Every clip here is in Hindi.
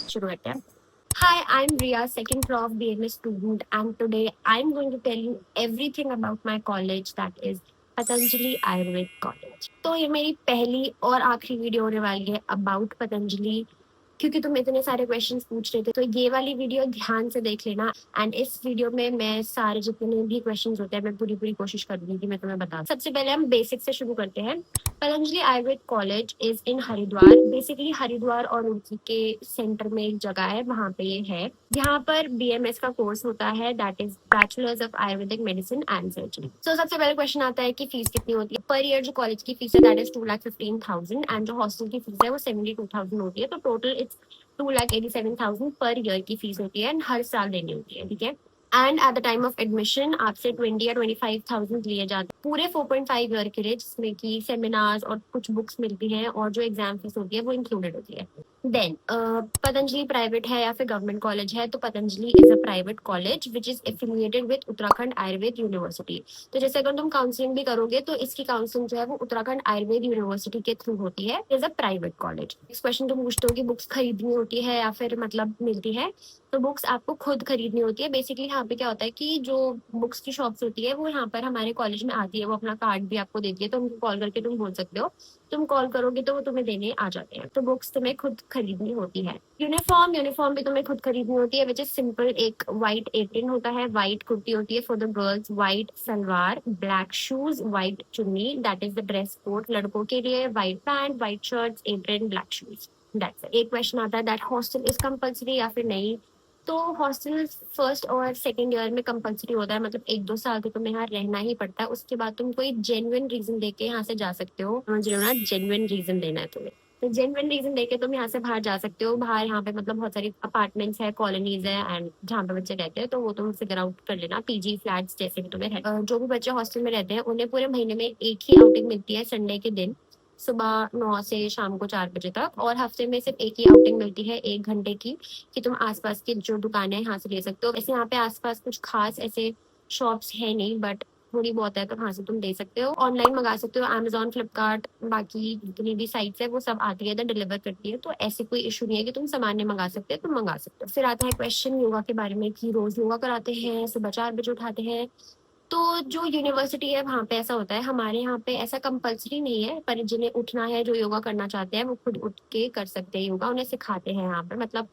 शुरू करते हैं। Hi, I'm Ria, second prof BMS student, and today I'm going to tell you everything about my college, that is Patanjali Ayurveda college. तो ये मेरी पहली और आखिरी वीडियो होने वाली है अबाउट पतंजलि, क्योंकि तुम इतने सारे क्वेश्चंस पूछ रहे थे, तो ये वाली वीडियो ध्यान से देख लेना। एंड इस वीडियो में मैं सारे जितने भी क्वेश्चंस होते हैं मैं पूरी पूरी कोशिश करूंगी कि मैं तुम्हें बता। सबसे पहले हम बेसिक से शुरू करते हैं। Patanjali Ayurveda college is in Haridwar. Basically Haridwar और रुड़की के सेंटर में एक जगह है, वहां पे ये है। यहाँ पर BMS का कोर्स होता है, that is bachelor's of Ayurvedic medicine and surgery. So सबसे पहले क्वेश्चन आता है कि फीस कितनी होती है। पर ईयर जो कॉलेज की फीस है दैट इज 2,15,000 एंड जो हॉस्टल की फीस है वो 72,000 होती है। तो टोटल इट्स 2,87,000 पर ईयर की फीस होती है एंड हर साल देनी होती है, ठीक है। And at the time of admission आपसे 20 या 25,000 लिए जाते हैं पूरे 4.5 ईयर के लिए, जिसमें कि सेमिनार्स और कुछ बुक्स मिलती हैं और जो एग्जाम फीस होती है वो इंक्लूडेड होती है। देन पतंजलि प्राइवेट है या फिर गवर्नमेंट कॉलेज है, तो Patanjali is a private college which is affiliated with Uttarakhand Ayurveda university. तो जैसे अगर तुम काउंसलिंग भी करोगे तो इसकी काउंसलिंग जो है वो उत्तराखंड आयुर्वेद यूनिवर्सिटी के थ्रू होती है। Is a private college. Next question तुम पूछते हो कि बुक्स खरीदनी होती है या फिर मतलब मिलती है। तो बुक्स आपको खुद खरीदनी होती है। बेसिकली यहाँ पे क्या होता है कि जो बुक्स की शॉप्स होती है वो यहाँ पर हमारे कॉलेज में आती है, वो अपना कार्ड भी आपको देती है, तो उनको कॉल करके तुम बोल सकते हो। तुम कॉल करोगे तो वो तुम्हें देने आ जाते हैं। तो बुक्स तुम्हें खुद खरीदनी होती है। यूनिफॉर्म भी तुम्हें खुद खरीदनी होती है, विच इज सिंपल। एक व्हाइट एप्रिन होता है, व्हाइट कुर्ती होती है for the girls, white salwar, black shoes, white chunni, that is the dress code. लड़कों के लिए white pant, white shirt, apron, black shoes. एक क्वेश्चन आता है दैट हॉस्टल इज कंपल्सरी या फिर नहीं। तो हॉस्टल फर्स्ट और सेकेंड ईयर में कंपलसरी होता है, मतलब 1-2 साल तो तुम्हें यहाँ रहना ही पड़ता है। उसके बाद तुम कोई जेन्युइन रीजन देके यहाँ से जा सकते हो। समझ रहे हो ना, जेन्युइन रीजन देना है तुम्हें। तो जेन्युइन रीजन देके तुम यहाँ से बाहर जा सकते हो। बाहर यहाँ पे मतलब बहुत सारी अपार्टमेंट्स है, कॉलोनीज है एंड जहाँ पे बच्चे रहते हैं, तो वो तुम फिगर आउट कर लेना। PG फ्लैट्स जैसे भी तुम्हें जो भी बच्चे हॉस्टल में रहते हैं उन्हें पूरे महीने में एक ही आउटिंग मिलती है, संडे के दिन सुबह 9 से शाम को 4 बजे तक। और हफ्ते में सिर्फ एक ही आउटिंग मिलती है 1 घंटे की, कि तुम आसपास की जो दुकानें हैं यहाँ से ले सकते हो। वैसे यहाँ पे आसपास कुछ खास ऐसे शॉप्स है नहीं, बट थोड़ी बहुत है, तो वहाँ से तुम ले सकते हो। ऑनलाइन मंगा सकते हो, Amazon, फ्लिपकार्ट, बाकी जितनी भी साइट्स है वो सब आती है इधर, डिलीवर करती है। तो ऐसे कोई इशू नहीं है कि तुम सामान नहीं मंगा सकते, तुम मंगा सकते हो। फिर आता है क्वेश्चन योगा के बारे में कि रोज योगा कराते हैं, सुबह 4 बजे उठाते हैं। तो जो यूनिवर्सिटी है वहाँ पे ऐसा होता है, हमारे यहाँ पे ऐसा कंपलसरी नहीं है, पर जिन्हें उठना है, जो योगा करना चाहते हैं वो खुद उठ के कर सकते हैं योगा, उन्हें सिखाते हैं यहाँ पे। मतलब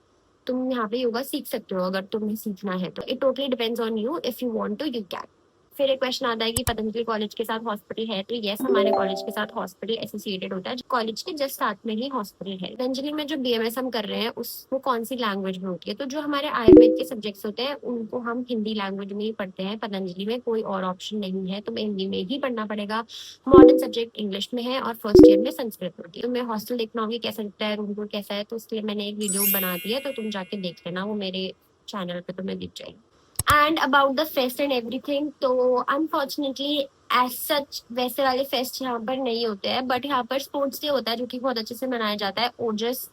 तुम यहाँ पे योगा सीख सकते हो अगर तुम्हें सीखना है तो। It totally depends on you, if you want to you can. फिर एक क्वेश्चन आता है कि पतंजलि कॉलेज के साथ हॉस्पिटल है, तो यस, हमारे कॉलेज के साथ हॉस्पिटल एसोसिएटेड होता है। कॉलेज के जस्ट साथ में ही हॉस्पिटल है। पतंजलि में जो BMS हम कर रहे हैं उस वो कौन सी लैंग्वेज में होती है। तो जो हमारे आयुर्वेद के सब्जेक्ट्स होते हैं उनको हम हिंदी लैंग्वेज में ही पढ़ते हैं। पतंजलि में कोई और ऑप्शन नहीं है, तुम्हें हिंदी में ही पढ़ना पड़ेगा। मॉडर्न सब्जेक्ट इंग्लिश में है और फर्स्ट ईयर में संस्कृत होती है। तुम्हें हॉस्टल देखना होगी कैसा दिखता है, रूम टूर कैसा है, तो उसके लिए मैंने एक वीडियो बना दी है, तो तुम जाके देख लेना, वो मेरे चैनल पे तुम्हें दिख जाएगी। And about the fest and everything, तो अनफॉर्चुनेटली एज सच वैसे वाले फेस्ट यहाँ पर नहीं होते हैं, बट यहाँ पर स्पोर्ट्स डे होता है जो कि बहुत अच्छे से मनाया जाता है, ओजस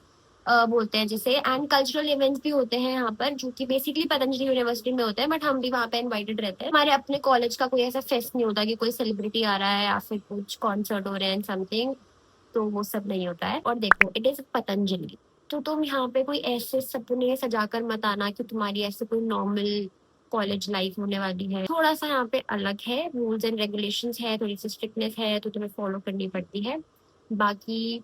बोलते हैं जिसे। एंड कल्चरल इवेंट्स भी होते हैं यहाँ पर, जो कि बेसिकली पतंजलि यूनिवर्सिटी में होते हैं, बट हम भी वहाँ पे इनवाइटेड रहते हैं। हमारे अपने कॉलेज का कोई ऐसा फेस्ट नहीं होता कि कोई सेलिब्रिटी आ रहा है या फिर कुछ कॉन्सर्ट हो रहे हैं समथिंग, तो वो सब नहीं होता है। और देखो, इट इज पतंजलि, तो तुम यहाँ पे कोई ऐसे सपने सजाकर मत आना कि तुम्हारी ऐसे कोई नॉर्मल कॉलेज लाइफ होने वाली है। थोड़ा सा यहाँ पे अलग है, रूल्स एंड रेगुलेशंस है, थोड़ी सी स्ट्रिक्टनेस है, तो तुम्हें फॉलो करनी पड़ती है। बाकी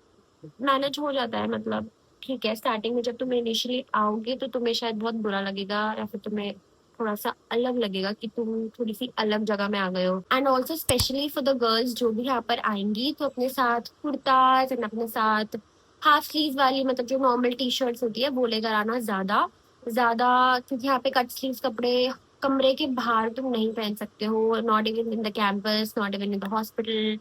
मैनेज हो जाता है, मतलब ठीक है। स्टार्टिंग में जब तुम इनिशियली आओगे तो तुम्हें शायद बहुत बुरा लगेगा या फिर तुम्हें थोड़ा सा अलग लगेगा कि तुम थोड़ी सी अलग जगह में आ गए हो। And also specially for the girls जो भी यहाँ पर आएंगी, तो अपने साथ कुर्ताज एंड अपने साथ हाफ स्लीव वाली, मतलब जो नॉर्मल T-शर्ट्स होती है वो लेकर आना ज्यादा ज्यादा, क्योंकि यहाँ पे कट स्लीव कपड़े कमरे के बाहर तुम नहीं पहन सकते हो, not even in the campus, not even in the hospital,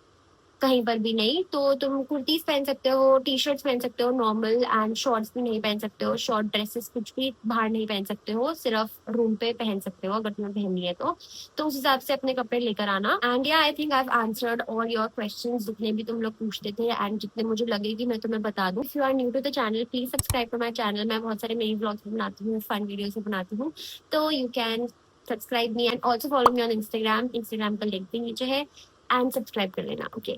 कहीं पर भी नहीं। तो तुम कुर्तीज पहन सकते हो, T-शर्ट्स पहन सकते हो नॉर्मल, एंड शॉर्ट्स भी नहीं पहन सकते हो, शॉर्ट ड्रेसेस कुछ भी बाहर नहीं पहन सकते हो, सिर्फ रूम पे पहन सकते हो अगर तुम्हें पहननी है तो उस हिसाब से अपने कपड़े लेकर आना। एंड या I think I have answered all your questions, जितने भी तुम लोग पूछते थे एंड जितने मुझे लगे कि मैं तुम्हें बता दूं। If you are new to the channel, please subscribe to my channel. मैं बहुत सारे मेरी ब्लॉग्स बनाती हूँ, फन वीडियोस बनाती हूँ, तो you can subscribe me and also follow me on Instagram. Instagram का लिंक भी नीचे है, एंड सब्सक्राइब कर लेना। ओके।